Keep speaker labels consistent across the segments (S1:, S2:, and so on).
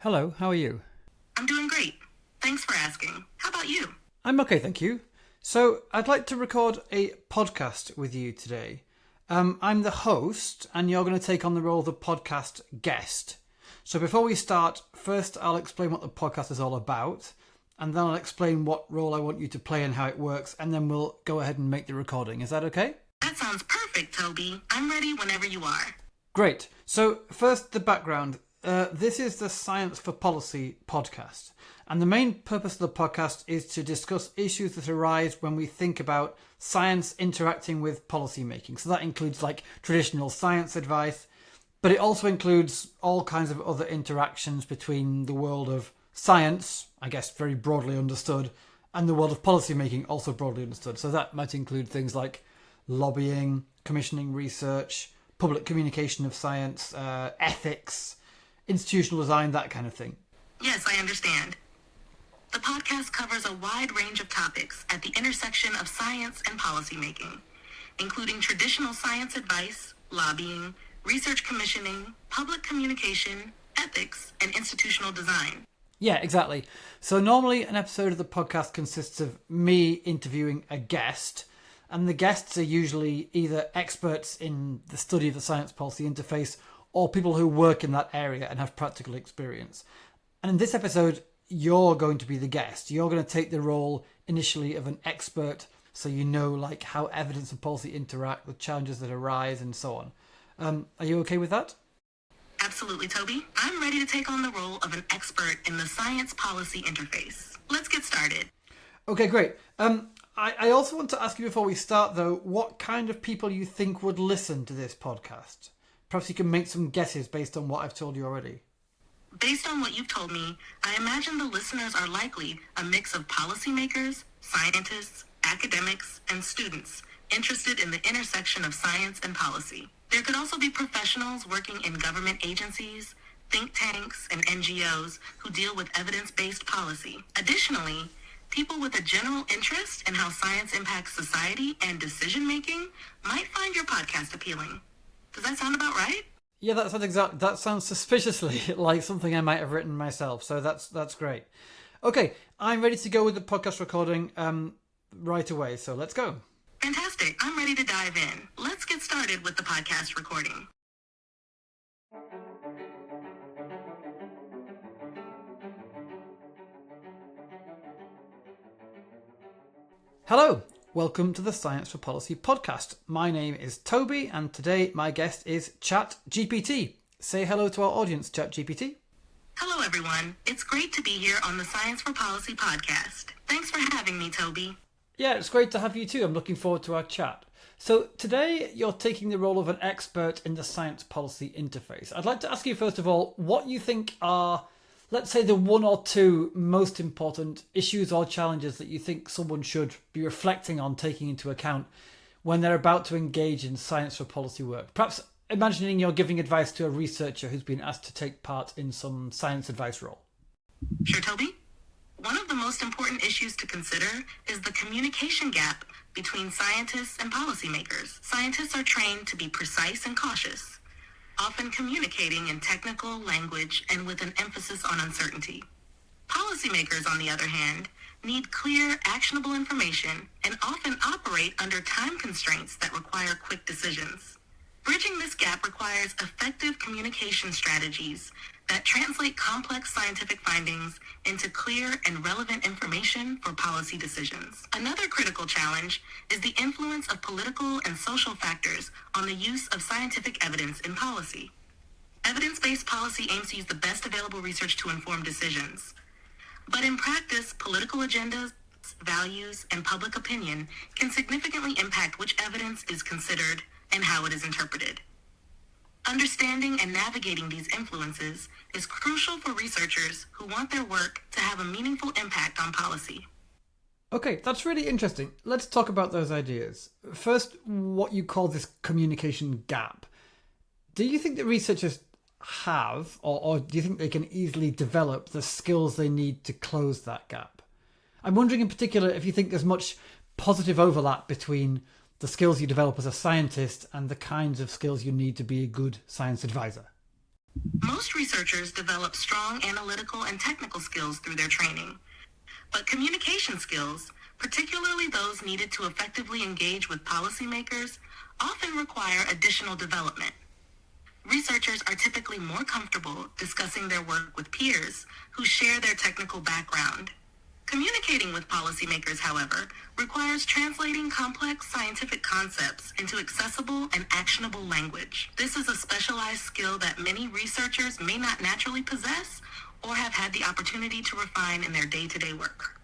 S1: Hello, how are you?
S2: I'm doing great. Thanks for asking. How about you?
S1: I'm okay, thank you. So, I'd like to record a podcast with you today. I'm the host, and you're going to take on the role of the podcast guest. So, before we start, first I'll explain what the podcast is all about, and then I'll explain what role I want you to play and how it works, and then we'll go ahead and make the recording. Is that okay?
S2: That sounds perfect, Toby. I'm ready whenever you are.
S1: Great. So, first, the background. This is the Science for Policy podcast. And the main purpose of the podcast is to discuss issues that arise when we think about science interacting with policy making. So that includes like traditional science advice, but it also includes all kinds of other interactions between the world of science, I guess very broadly understood, and the world of policy making, also broadly understood. So that might include things like lobbying, commissioning research, public communication of science, ethics, institutional design, that kind of thing.
S2: Yes, I understand. The podcast covers a wide range of topics at the intersection of science and policymaking, including traditional science advice, lobbying, research commissioning, public communication, ethics, and institutional design.
S1: Yeah, exactly. So normally an episode of the podcast consists of me interviewing a guest, and the guests are usually either experts in the study of the science policy interface or people who work in that area and have practical experience. And in this episode, you're going to be the guest. You're going to take the role initially of an expert, so you know like how evidence and policy interact, the challenges that arise, and so on. Are you okay with that?
S2: Absolutely, Toby. I'm ready to take on the role of an expert in the science policy interface. Let's get started.
S1: Okay, great. I also want to ask you before we start, though, what kind of people you think would listen to this podcast? Perhaps you can make some guesses based on what I've told you already.
S2: Based on what you've told me, I imagine the listeners are likely a mix of policymakers, scientists, academics, and students interested in the intersection of science and policy. There could also be professionals working in government agencies, think tanks, and NGOs who deal with evidence-based policy. Additionally, people with a general interest in how science impacts society and decision-making might find your podcast appealing. Does that sound about right?
S1: Yeah, that sounds suspiciously like something I might have written myself. So that's great. Okay, I'm ready to go with the podcast recording right away. So let's go.
S2: Fantastic. I'm ready to dive in. Let's get started with the podcast recording.
S1: Hello. Welcome to the Science for Policy podcast. My name is Toby, and today my guest is ChatGPT. Say hello to our audience, ChatGPT.
S2: Hello, everyone. It's great to be here on the Science for Policy podcast. Thanks for having me, Toby.
S1: Yeah, it's great to have you too. I'm looking forward to our chat. So today you're taking the role of an expert in the science policy interface. I'd like to ask you first of all what you think are, let's say, the one or two most important issues or challenges that you think someone should be reflecting on, taking into account when they're about to engage in science for policy work. Perhaps imagining you're giving advice to a researcher who's been asked to take part in some science advice role.
S2: Sure, Toby. One of the most important issues to consider is the communication gap between scientists and policymakers. Scientists are trained to be precise and cautious, often communicating in technical language and with an emphasis on uncertainty. Policymakers, on the other hand, need clear, actionable information and often operate under time constraints that require quick decisions. Bridging this gap requires effective communication strategies that translate complex scientific findings into clear and relevant information for policy decisions. Another critical challenge is the influence of political and social factors on the use of scientific evidence in policy. Evidence-based policy aims to use the best available research to inform decisions. But in practice, political agendas, values, and public opinion can significantly impact which evidence is considered and how it is interpreted. Understanding and navigating these influences is crucial for researchers who want their work to have a meaningful impact on policy.
S1: Okay, that's really interesting. Let's talk about those ideas. First, what you call this communication gap. Do you think that researchers have, or do you think they can easily develop the skills they need to close that gap? I'm wondering in particular if you think there's much positive overlap between the skills you develop as a scientist and the kinds of skills you need to be a good science advisor.
S2: Most researchers develop strong analytical and technical skills through their training, but communication skills, particularly those needed to effectively engage with policymakers, often require additional development. Researchers are typically more comfortable discussing their work with peers who share their technical background. Communicating with policymakers, however, requires translating complex scientific concepts into accessible and actionable language. This is a specialized skill that many researchers may not naturally possess or have had the opportunity to refine in their day-to-day work.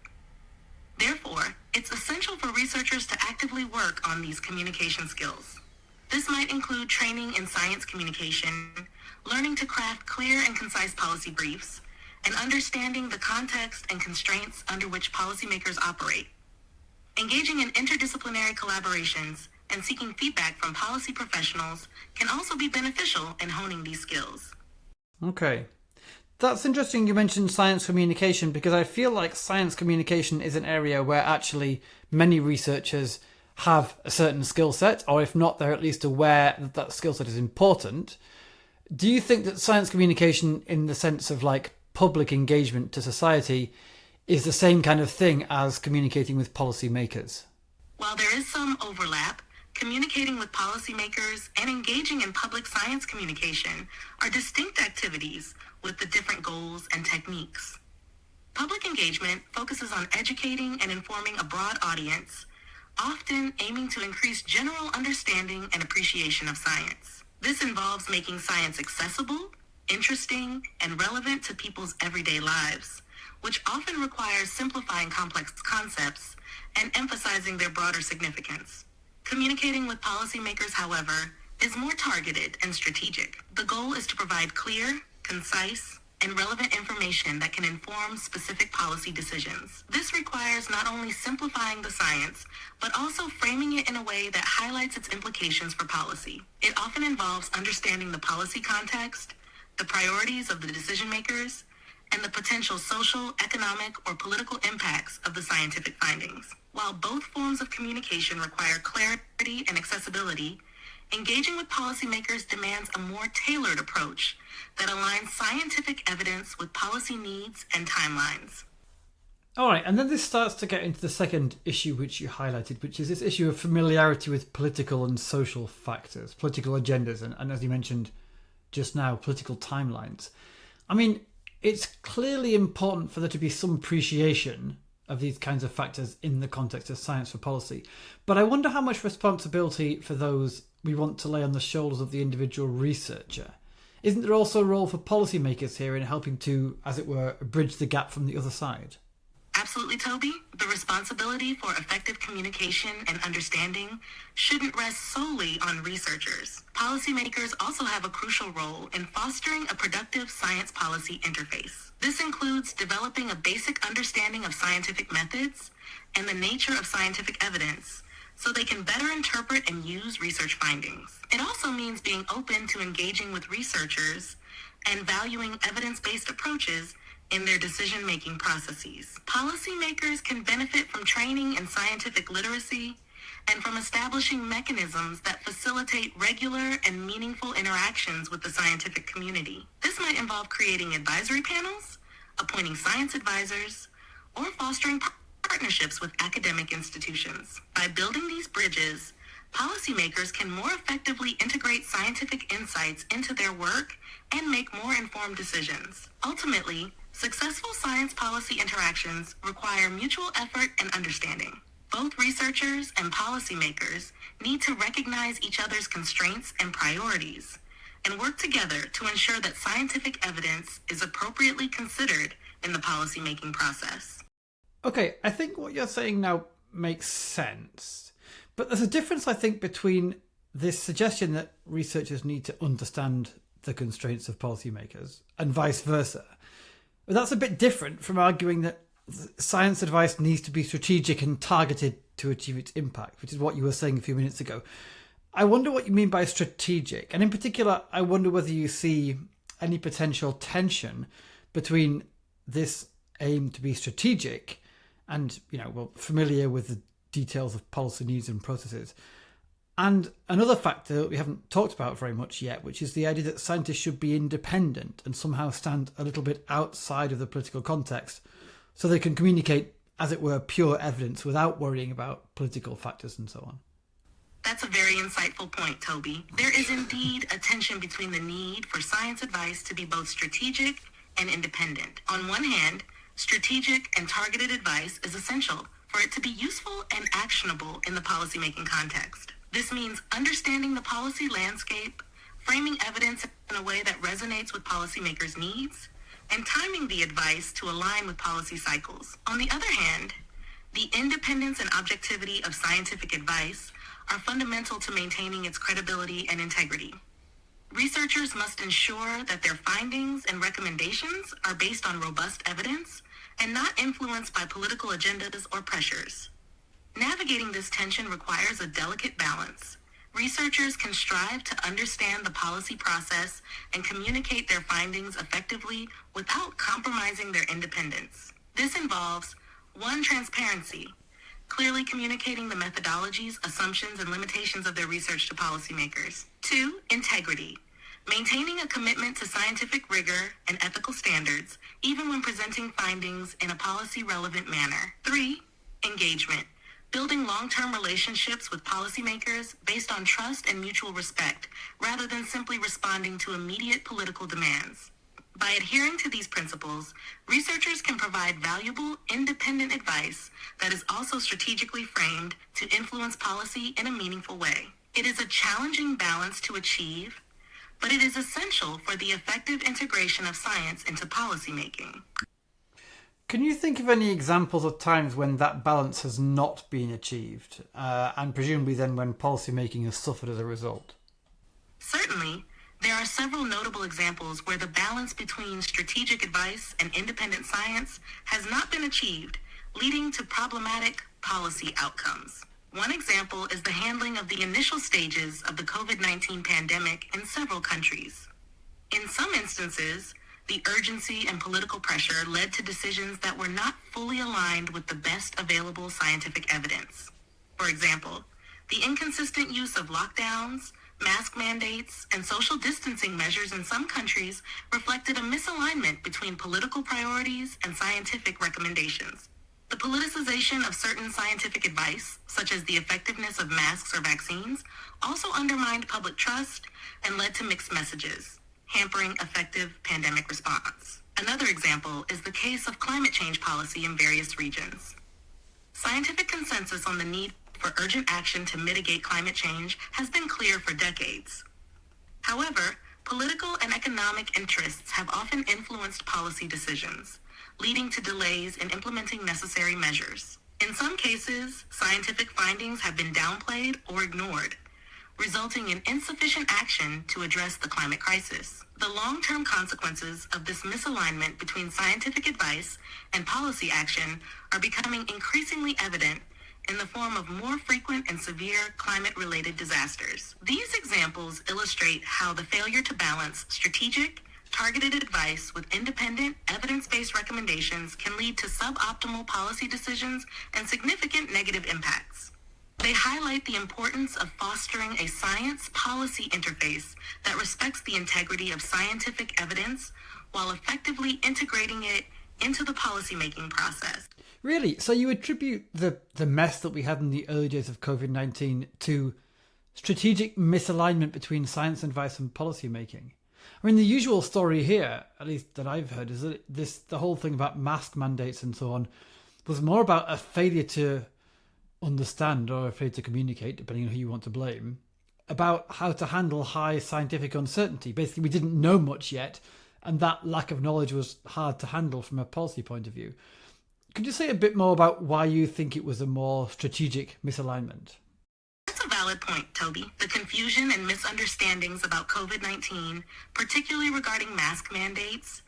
S2: Therefore, it's essential for researchers to actively work on these communication skills. This might include training in science communication, learning to craft clear and concise policy briefs, and understanding the context and constraints under which policymakers operate. Engaging in interdisciplinary collaborations and seeking feedback from policy professionals can also be beneficial in honing these skills.
S1: Okay. That's interesting you mentioned science communication, because I feel like science communication is an area where actually many researchers have a certain skill set, or if not, they're at least aware that that skill set is important. Do you think that science communication, in the sense of like public engagement to society, is the same kind of thing as communicating with policymakers?
S2: While there is some overlap, communicating with policymakers and engaging in public science communication are distinct activities with the different goals and techniques. Public engagement focuses on educating and informing a broad audience, often aiming to increase general understanding and appreciation of science. This involves making science accessible, interesting, and relevant to people's everyday lives, which often requires simplifying complex concepts and emphasizing their broader significance. Communicating with policymakers, however, is more targeted and strategic. The goal is to provide clear, concise, and relevant information that can inform specific policy decisions. This requires not only simplifying the science, but also framing it in a way that highlights its implications for policy. It often involves understanding the policy context, the priorities of the decision makers, and the potential social, economic, or political impacts of the scientific findings. While both forms of communication require clarity and accessibility, engaging with policymakers demands a more tailored approach that aligns scientific evidence with policy needs and timelines.
S1: All right, and then this starts to get into the second issue which you highlighted, which is this issue of familiarity with political and social factors, political agendas, and as you mentioned just now, political timelines. I mean, it's clearly important for there to be some appreciation of these kinds of factors in the context of science for policy. But I wonder how much responsibility for those we want to lay on the shoulders of the individual researcher. Isn't there also a role for policymakers here in helping to, as it were, bridge the gap from the other side?
S2: Absolutely, Toby. The responsibility for effective communication and understanding shouldn't rest solely on researchers. Policymakers also have a crucial role in fostering a productive science policy interface. This includes developing a basic understanding of scientific methods and the nature of scientific evidence, so they can better interpret and use research findings. It also means being open to engaging with researchers and valuing evidence-based approaches in their decision-making processes. Policymakers can benefit from training in scientific literacy and from establishing mechanisms that facilitate regular and meaningful interactions with the scientific community. This might involve creating advisory panels, appointing science advisors, or fostering partnerships with academic institutions. By building these bridges, policymakers can more effectively integrate scientific insights into their work and make more informed decisions. Ultimately, successful science policy interactions require mutual effort and understanding. Both researchers and policymakers need to recognize each other's constraints and priorities and work together to ensure that scientific evidence is appropriately considered in the policymaking process.
S1: Okay, I think what you're saying now makes sense. But there's a difference, I think, between this suggestion that researchers need to understand the constraints of policymakers and vice versa. But that's a bit different from arguing that science advice needs to be strategic and targeted to achieve its impact, which is what you were saying a few minutes ago. I wonder what you mean by strategic. And in particular, I wonder whether you see any potential tension between this aim to be strategic and, familiar with the details of policy needs and processes, And another factor that we haven't talked about very much yet, which is the idea that scientists should be independent and somehow stand a little bit outside of the political context so they can communicate, as it were, pure evidence without worrying about political factors and so on.
S2: That's a very insightful point, Toby. There is indeed a tension between the need for science advice to be both strategic and independent. On one hand, strategic and targeted advice is essential for it to be useful and actionable in the policymaking context. This means understanding the policy landscape, framing evidence in a way that resonates with policymakers' needs, and timing the advice to align with policy cycles. On the other hand, the independence and objectivity of scientific advice are fundamental to maintaining its credibility and integrity. Researchers must ensure that their findings and recommendations are based on robust evidence and not influenced by political agendas or pressures. Navigating this tension requires a delicate balance. Researchers can strive to understand the policy process and communicate their findings effectively without compromising their independence. This involves 1. Transparency, clearly communicating the methodologies, assumptions, and limitations of their research to policymakers. 2. Integrity, maintaining a commitment to scientific rigor and ethical standards, even when presenting findings in a policy-relevant manner. 3. Engagement, building long-term relationships with policymakers based on trust and mutual respect, rather than simply responding to immediate political demands. By adhering to these principles, researchers can provide valuable, independent advice that is also strategically framed to influence policy in a meaningful way. It is a challenging balance to achieve, but it is essential for the effective integration of science into policymaking.
S1: Can you think of any examples of times when that balance has not been achieved, and presumably then when policymaking has suffered as a result?
S2: Certainly, there are several notable examples where the balance between strategic advice and independent science has not been achieved, leading to problematic policy outcomes. One example is the handling of the initial stages of the COVID-19 pandemic in several countries. In some instances, the urgency and political pressure led to decisions that were not fully aligned with the best available scientific evidence. For example, the inconsistent use of lockdowns, mask mandates, and social distancing measures in some countries reflected a misalignment between political priorities and scientific recommendations. The politicization of certain scientific advice, such as the effectiveness of masks or vaccines, also undermined public trust and led to mixed messages, hampering effective pandemic response. Another example is the case of climate change policy in various regions. Scientific consensus on the need for urgent action to mitigate climate change has been clear for decades. However, political and economic interests have often influenced policy decisions, leading to delays in implementing necessary measures. In some cases, scientific findings have been downplayed or ignored, resulting in insufficient action to address the climate crisis. The long-term consequences of this misalignment between scientific advice and policy action are becoming increasingly evident in the form of more frequent and severe climate-related disasters. These examples illustrate how the failure to balance strategic, targeted advice with independent, evidence-based recommendations can lead to suboptimal policy decisions and significant negative impacts. They highlight the importance of fostering a science-policy interface that respects the integrity of scientific evidence while effectively integrating it into the policymaking process.
S1: Really? So you attribute the mess that we had in the early days of COVID-19 to strategic misalignment between science advice and policymaking? I mean, the usual story here, at least that I've heard, is that the whole thing about mask mandates and so on was more about a failure to understand or a failure to communicate, depending on who you want to blame, about how to handle high scientific uncertainty. Basically, we didn't know much yet, and that lack of knowledge was hard to handle from a policy point of view. Could you say a bit more about why you think it was a more strategic misalignment?
S2: That's a valid point, Toby. The confusion and misunderstandings about COVID-19, particularly regarding mask mandates,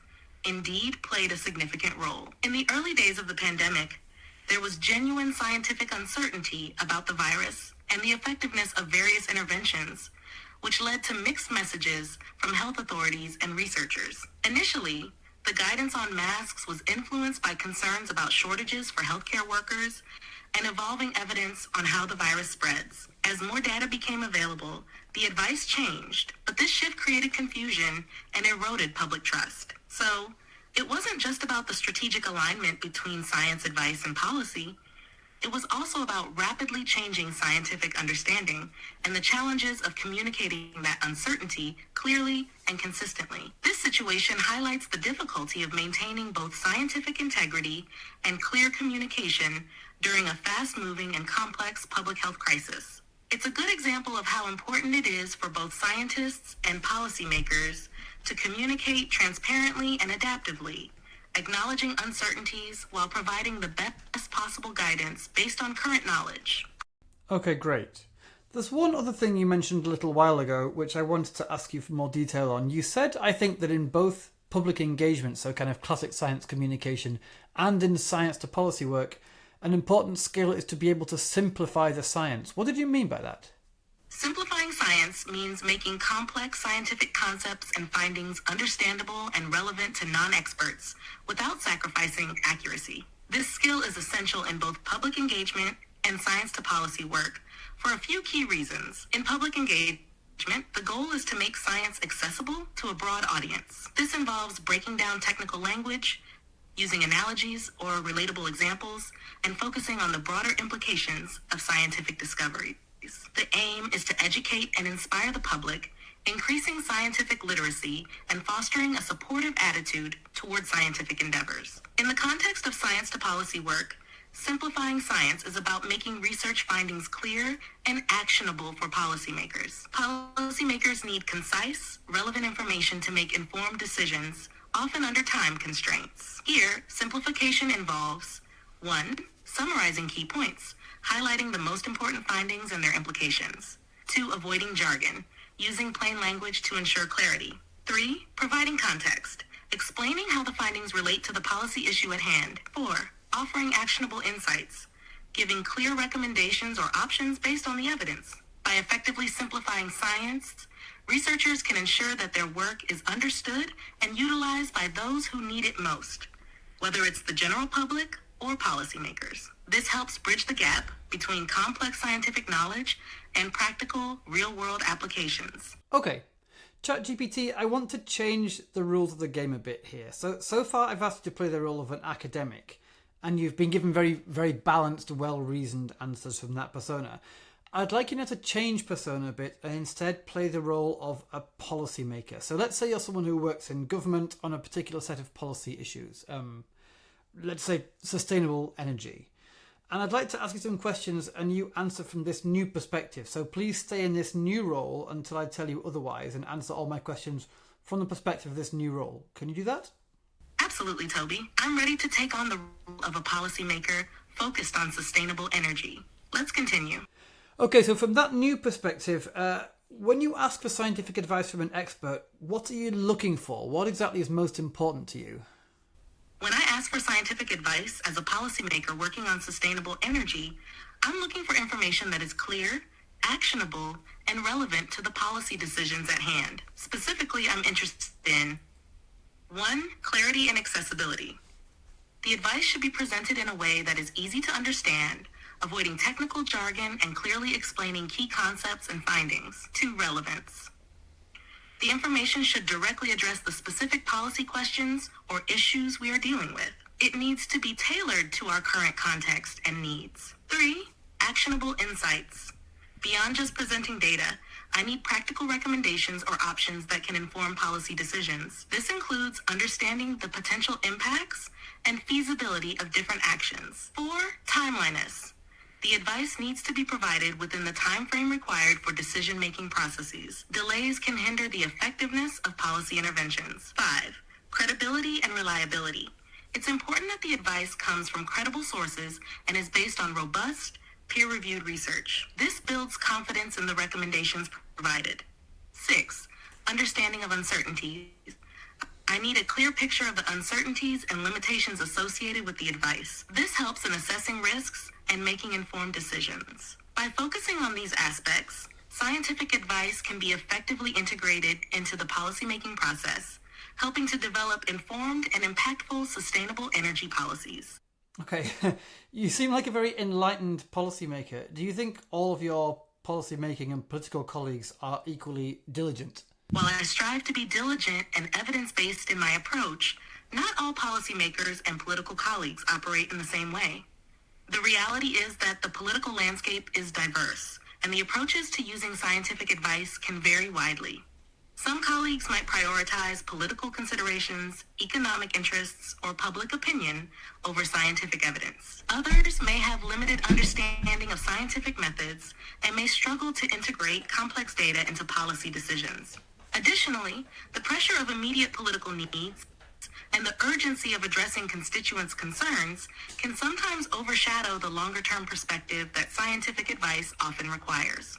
S2: indeed played a significant role. In the early days of the pandemic, there was genuine scientific uncertainty about the virus and the effectiveness of various interventions, which led to mixed messages from health authorities and researchers. Initially, the guidance on masks was influenced by concerns about shortages for healthcare workers, and evolving evidence on how the virus spreads. As more data became available, the advice changed, but this shift created confusion and eroded public trust. So, it wasn't just about the strategic alignment between science advice and policy. It was also about rapidly changing scientific understanding and the challenges of communicating that uncertainty clearly and consistently. This situation highlights the difficulty of maintaining both scientific integrity and clear communication during a fast-moving and complex public health crisis. It's a good example of how important it is for both scientists and policymakers to communicate transparently and adaptively, acknowledging uncertainties while providing the best possible guidance based on current knowledge.
S1: Okay, great. There's one other thing you mentioned a little while ago, which I wanted to ask you for more detail on. You said, I think, that in both public engagement, so kind of classic science communication, and in science to policy work, an important skill is to be able to simplify the science. What did you mean by that?
S2: Simplifying science means making complex scientific concepts and findings understandable and relevant to non-experts without sacrificing accuracy. This skill is essential in both public engagement and science to policy work for a few key reasons. In public engagement, the goal is to make science accessible to a broad audience. This involves breaking down technical language, using analogies or relatable examples, and focusing on the broader implications of scientific discoveries. The aim is to educate and inspire the public, increasing scientific literacy and fostering a supportive attitude toward scientific endeavors. In the context of science to policy work, simplifying science is about making research findings clear and actionable for policymakers. Policymakers need concise, relevant information to make informed decisions, often under time constraints. Here, simplification involves 1. Summarizing key points, highlighting the most important findings and their implications. 2. Avoiding jargon, using plain language to ensure clarity. 3. Providing context, explaining how the findings relate to the policy issue at hand. 4. Offering actionable insights, giving clear recommendations or options based on the evidence. By effectively simplifying science, researchers can ensure that their work is understood and utilized by those who need it most, whether it's the general public or policymakers. This helps bridge the gap between complex scientific knowledge and practical, real-world applications.
S1: Okay, ChatGPT, I want to change the rules of the game a bit here. So far I've asked you to play the role of an academic, and you've been given very, very balanced, well-reasoned answers from that persona. I'd like you now to change persona a bit and instead play the role of a policymaker. So let's say you're someone who works in government on a particular set of policy issues. Let's say sustainable energy. And I'd like to ask you some questions and you answer from this new perspective. So please stay in this new role until I tell you otherwise and answer all my questions from the perspective of this new role. Can you do that?
S2: Absolutely, Toby. I'm ready to take on the role of a policymaker focused on sustainable energy. Let's continue.
S1: Okay, so from that new perspective, when you ask for scientific advice from an expert, what are you looking for? What exactly is most important to you?
S2: When I ask for scientific advice as a policymaker working on sustainable energy, I'm looking for information that is clear, actionable, and relevant to the policy decisions at hand. Specifically, I'm interested in 1. Clarity and accessibility. The advice should be presented in a way that is easy to understand, avoiding technical jargon and clearly explaining key concepts and findings. 2. Relevance. The information should directly address the specific policy questions or issues we are dealing with. It needs to be tailored to our current context and needs. 3. Actionable insights. Beyond just presenting data, I need practical recommendations or options that can inform policy decisions. This includes understanding the potential impacts and feasibility of different actions. 4. Timeliness. The advice needs to be provided within the time frame required for decision-making processes. Delays can hinder the effectiveness of policy interventions. 5. Credibility and reliability. It's important that the advice comes from credible sources and is based on robust, peer-reviewed research. This builds confidence in the recommendations provided. 6. Understanding of uncertainties. I need a clear picture of the uncertainties and limitations associated with the advice. This helps in assessing risks and making informed decisions. By focusing on these aspects, scientific advice can be effectively integrated into the policymaking process, helping to develop informed and impactful sustainable energy policies.
S1: Okay, you seem like a very enlightened policymaker. Do you think all of your policymaking and political colleagues are equally diligent?
S2: While I strive to be diligent and evidence-based in my approach, not all policymakers and political colleagues operate in the same way. The reality is that the political landscape is diverse, and the approaches to using scientific advice can vary widely. Some colleagues might prioritize political considerations, economic interests, or public opinion over scientific evidence. Others may have limited understanding of scientific methods and may struggle to integrate complex data into policy decisions. Additionally, the pressure of immediate political needs and the urgency of addressing constituents' concerns can sometimes overshadow the longer-term perspective that scientific advice often requires.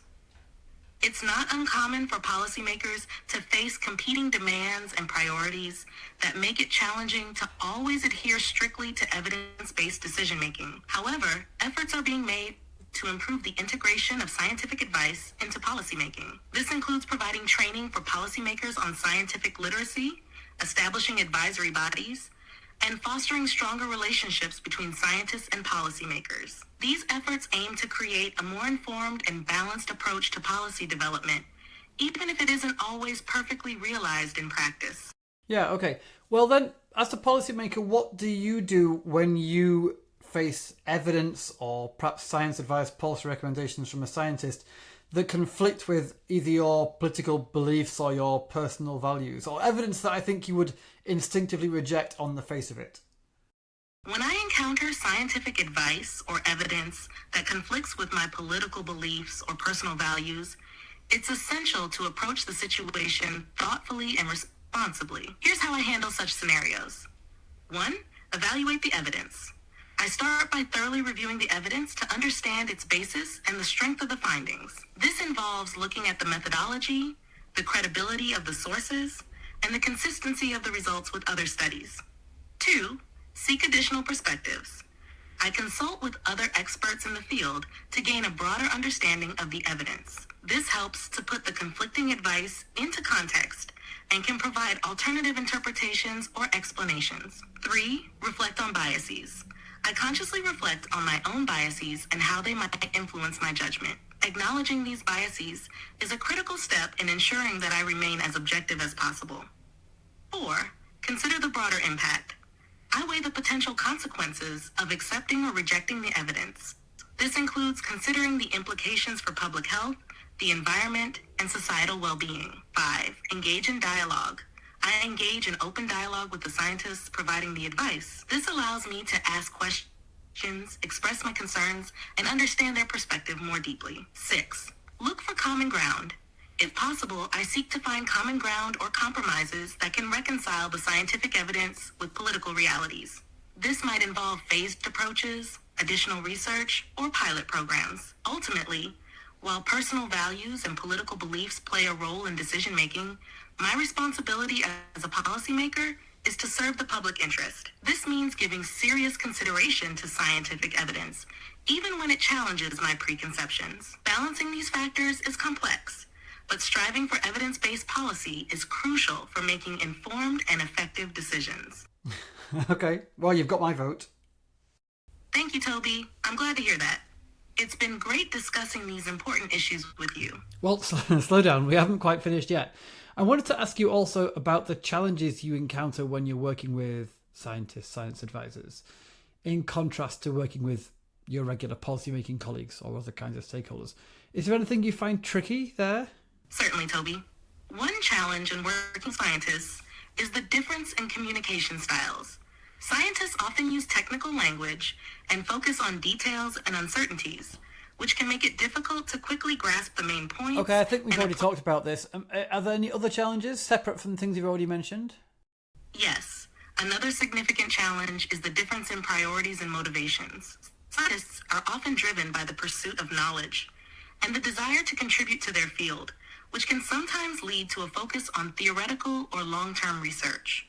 S2: It's not uncommon for policymakers to face competing demands and priorities that make it challenging to always adhere strictly to evidence-based decision-making. However, efforts are being made to improve the integration of scientific advice into policymaking. This includes providing training for policymakers on scientific literacy, establishing advisory bodies, and fostering stronger relationships between scientists and policymakers. These efforts aim to create a more informed and balanced approach to policy development, even if it isn't always perfectly realized in practice.
S1: Yeah, okay. Well then, as a policymaker, what do you do when you face evidence or perhaps science advice, policy recommendations from a scientist that conflict with either your political beliefs or your personal values, or evidence that I think you would instinctively reject on the face of it?
S2: When I encounter scientific advice or evidence that conflicts with my political beliefs or personal values, it's essential to approach the situation thoughtfully and responsibly. Here's how I handle such scenarios. 1. Evaluate the evidence. I start by thoroughly reviewing the evidence to understand its basis and the strength of the findings. This involves looking at the methodology, the credibility of the sources, and the consistency of the results with other studies. 2. Seek additional perspectives. I consult with other experts in the field to gain a broader understanding of the evidence. This helps to put the conflicting advice into context and can provide alternative interpretations or explanations. 3. Reflect on biases. I consciously reflect on my own biases and how they might influence my judgment. Acknowledging these biases is a critical step in ensuring that I remain as objective as possible. 4. Consider the broader impact. I weigh the potential consequences of accepting or rejecting the evidence. This includes considering the implications for public health, the environment, and societal well-being. 5. Engage in dialogue. I engage in open dialogue with the scientists providing the advice. This allows me to ask questions, express my concerns, and understand their perspective more deeply. 6. Look for common ground. If possible, I seek to find common ground or compromises that can reconcile the scientific evidence with political realities. This might involve phased approaches, additional research, or pilot programs. Ultimately, while personal values and political beliefs play a role in decision-making, my responsibility as a policymaker is to serve the public interest. This means giving serious consideration to scientific evidence, even when it challenges my preconceptions. Balancing these factors is complex, but striving for evidence-based policy is crucial for making informed and effective decisions.
S1: Okay, well, you've got my vote.
S2: Thank you, Toby. I'm glad to hear that. It's been great discussing these important issues with you.
S1: Well, slow down. We haven't quite finished yet. I wanted to ask you also about the challenges you encounter when you're working with scientists, science advisors, in contrast to working with your regular policymaking colleagues or other kinds of stakeholders. Is there anything you find tricky there?
S2: Certainly, Toby. One challenge in working with scientists is the difference in communication styles. Scientists often use technical language and focus on details and uncertainties, which can make it difficult to quickly grasp the main points.
S1: Okay, I think we've already talked about this. Are there any other challenges separate from the things you've already mentioned?
S2: Yes. Another significant challenge is the difference in priorities and motivations. Scientists are often driven by the pursuit of knowledge and the desire to contribute to their field, which can sometimes lead to a focus on theoretical or long-term research.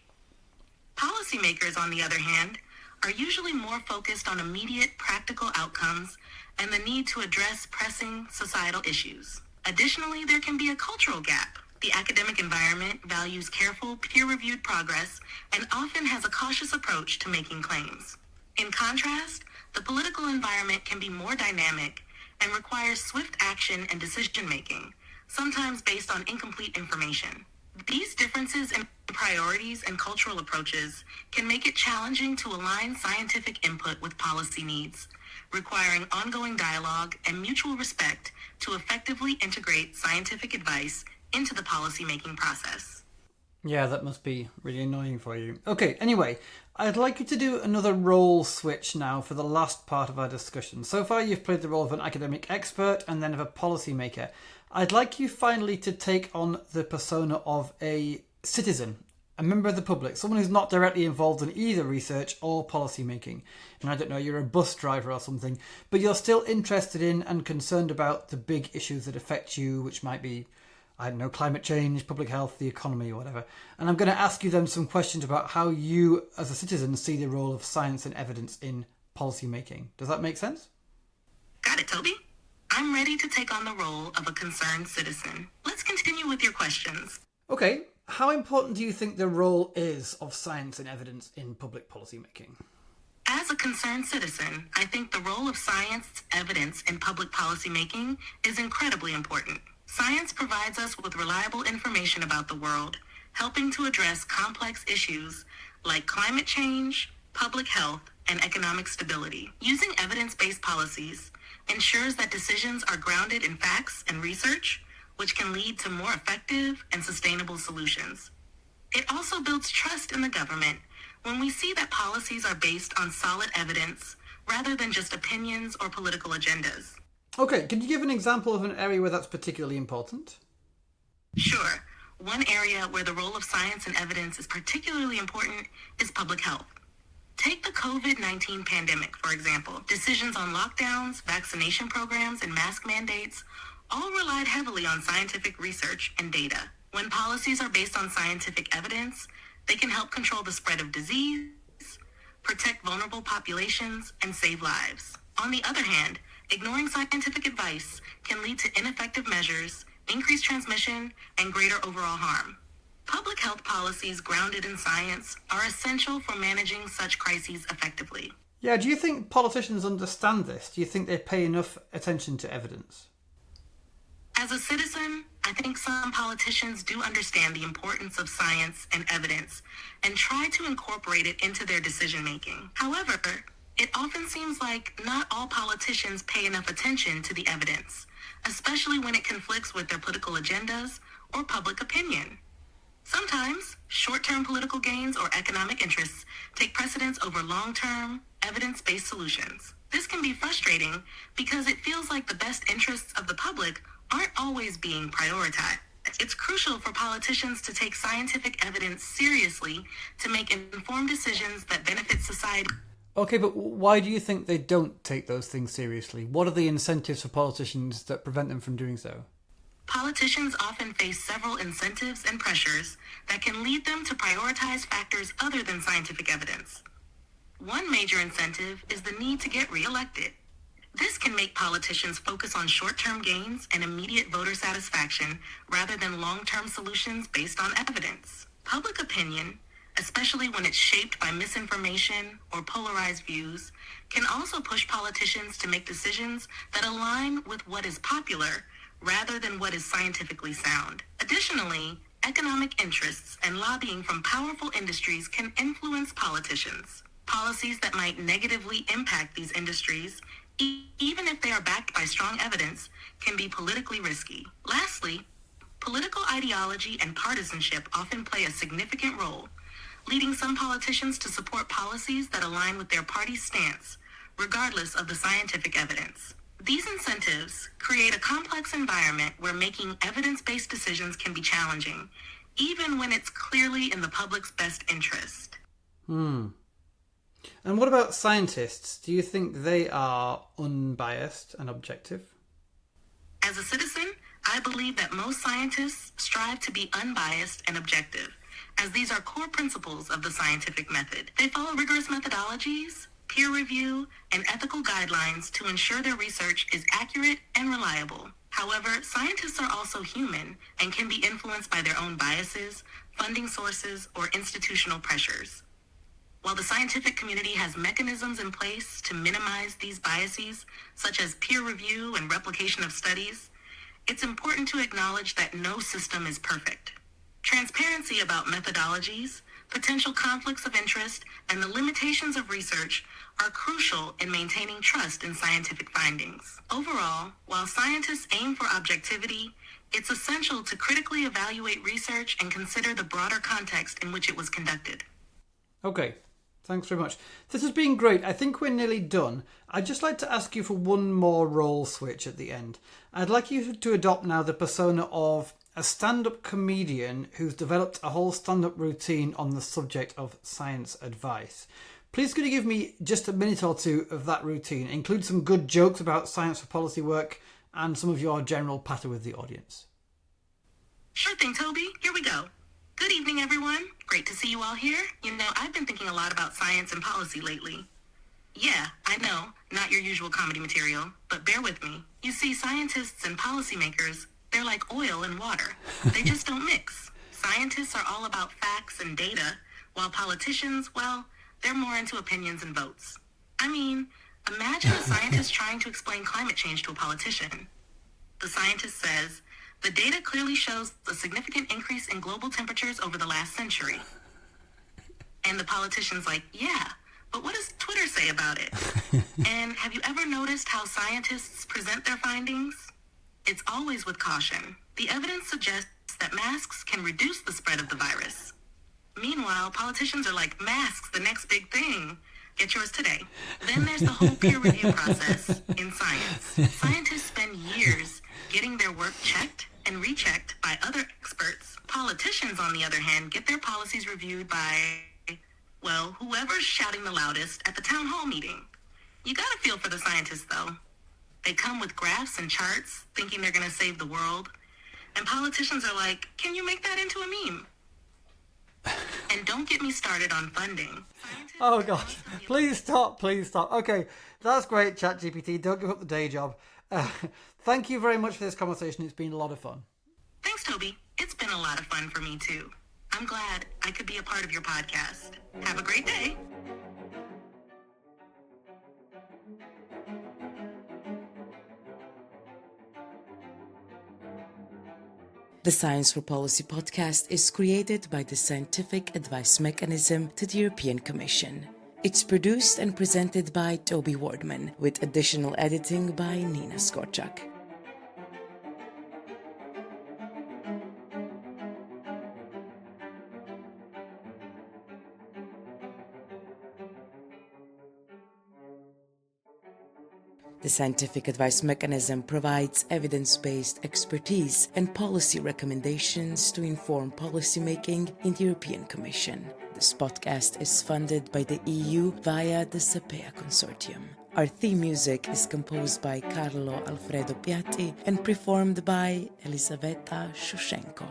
S2: Policymakers, on the other hand, are usually more focused on immediate practical outcomes and the need to address pressing societal issues. Additionally, there can be a cultural gap. The academic environment values careful, peer-reviewed progress and often has a cautious approach to making claims. In contrast, the political environment can be more dynamic and requires swift action and decision-making, sometimes based on incomplete information. These differences in priorities and cultural approaches can make it challenging to align scientific input with policy needs, requiring ongoing dialogue and mutual respect to effectively integrate scientific advice into the policymaking process.
S1: Yeah, that must be really annoying for you. Okay, anyway, I'd like you to do another role switch now for the last part of our discussion. So far, you've played the role of an academic expert and then of a policymaker. I'd like you finally to take on the persona of a citizen, a member of the public, someone who's not directly involved in either research or policymaking. And I don't know, you're a bus driver or something, but you're still interested in and concerned about the big issues that affect you, which might be, I don't know, climate change, public health, the economy, or whatever. And I'm going to ask you then some questions about how you, as a citizen, see the role of science and evidence in policy making. Does that make sense?
S2: Got it, Toby. I'm ready to take on the role of a concerned citizen. Let's continue with your questions.
S1: Okay, how important do you think the role is of science and evidence in public policy making?
S2: As a concerned citizen, I think the role of science, evidence in public policy making is incredibly important. Science provides us with reliable information about the world, helping to address complex issues like climate change, public health, and economic stability. Using evidence-based policies ensures that decisions are grounded in facts and research, which can lead to more effective and sustainable solutions. It also builds trust in the government when we see that policies are based on solid evidence rather than just opinions or political agendas.
S1: Okay, can you give an example of an area where that's particularly important?
S2: Sure. One area where the role of science and evidence is particularly important is public health. Take the COVID-19 pandemic, for example. Decisions on lockdowns, vaccination programs, and mask mandates all relied heavily on scientific research and data. When policies are based on scientific evidence, they can help control the spread of disease, protect vulnerable populations, and save lives. On the other hand, ignoring scientific advice can lead to ineffective measures, increased transmission, and greater overall harm. Public health policies grounded in science are essential for managing such crises effectively.
S1: Yeah, do you think politicians understand this? Do you think they pay enough attention to evidence?
S2: As a citizen, I think some politicians do understand the importance of science and evidence and try to incorporate it into their decision-making. However, it often seems like not all politicians pay enough attention to the evidence, especially when it conflicts with their political agendas or public opinion. Sometimes, short-term political gains or economic interests take precedence over long-term, evidence-based solutions. This can be frustrating because it feels like the best interests of the public aren't always being prioritized. It's crucial for politicians to take scientific evidence seriously to make informed decisions that benefit society.
S1: Okay, but why do you think they don't take those things seriously? What are the incentives for politicians that prevent them from doing so?
S2: Politicians often face several incentives and pressures that can lead them to prioritize factors other than scientific evidence. One major incentive is the need to get reelected. This can make politicians focus on short-term gains and immediate voter satisfaction rather than long-term solutions based on evidence. Public opinion, especially when it's shaped by misinformation or polarized views, can also push politicians to make decisions that align with what is popular rather than what is scientifically sound. Additionally, economic interests and lobbying from powerful industries can influence politicians. Policies that might negatively impact these industries, even if they are backed by strong evidence, can be politically risky. Lastly, political ideology and partisanship often play a significant role, leading some politicians to support policies that align with their party's stance, regardless of the scientific evidence. These incentives create a complex environment where making evidence-based decisions can be challenging, even when it's clearly in the public's best interest.
S1: And what about scientists? Do you think they are unbiased and objective?
S2: As a citizen, I believe that most scientists strive to be unbiased and objective, as these are core principles of the scientific method. They follow rigorous methodologies, peer review, and ethical guidelines to ensure their research is accurate and reliable. However, scientists are also human and can be influenced by their own biases, funding sources, or institutional pressures. While the scientific community has mechanisms in place to minimize these biases, such as peer review and replication of studies, it's important to acknowledge that no system is perfect. Transparency about methodologies, potential conflicts of interest, and the limitations of research are crucial in maintaining trust in scientific findings. Overall, while scientists aim for objectivity, it's essential to critically evaluate research and consider the broader context in which it was conducted.
S1: Okay, thanks very much. This has been great. I think we're nearly done. I'd just like to ask you for one more role switch at the end. I'd like you to adopt now the persona of a stand-up comedian who's developed a whole stand-up routine on the subject of science advice. Please could you give me just a minute or two of that routine? Include some good jokes about science for policy work and some of your general patter with the audience.
S2: Sure thing, Toby. Here we go. Good evening, everyone. Great to see you all here. You know, I've been thinking a lot about science and policy lately. Yeah, I know, not your usual comedy material, but bear with me. You see, scientists and policymakers, they're like oil and water. They just don't mix. Scientists are all about facts and data, while politicians, well, they're more into opinions and votes. I mean, imagine a scientist trying to explain climate change to a politician. The scientist says, the data clearly shows a significant increase in global temperatures over the last century. And the politician's like, yeah, but what does Twitter say about it? And have you ever noticed how scientists present their findings? It's always with caution. The evidence suggests that masks can reduce the spread of the virus. Meanwhile, politicians are like, masks, the next big thing. Get yours today. Then there's the whole peer review process in science. Scientists spend years getting their work checked and rechecked by other experts. Politicians, on the other hand, get their policies reviewed by, well, whoever's shouting the loudest at the town hall meeting. You gotta feel for the scientists, though. They come with graphs and charts, thinking they're gonna save the world. And politicians are like, can you make that into a meme? And don't get me started on funding.
S1: Oh gosh, please stop. Okay, that's great, ChatGPT. Don't give up the day job. Thank you very much for this conversation. It's been a lot of fun.
S2: Thanks, Toby. It's been a lot of fun for me too. I'm glad I could be a part of your podcast. Have a great day.
S3: The Science for Policy podcast is created by the Scientific Advice Mechanism to the European Commission. It's produced and presented by Toby Wardman, with additional editing by Nina Skorczak. The Scientific Advice Mechanism provides evidence-based expertise and policy recommendations to inform policymaking in the European Commission. This podcast is funded by the EU via the SAPEA Consortium. Our theme music is composed by Carlo Alfredo Piatti and performed by Elisaveta Shushenko.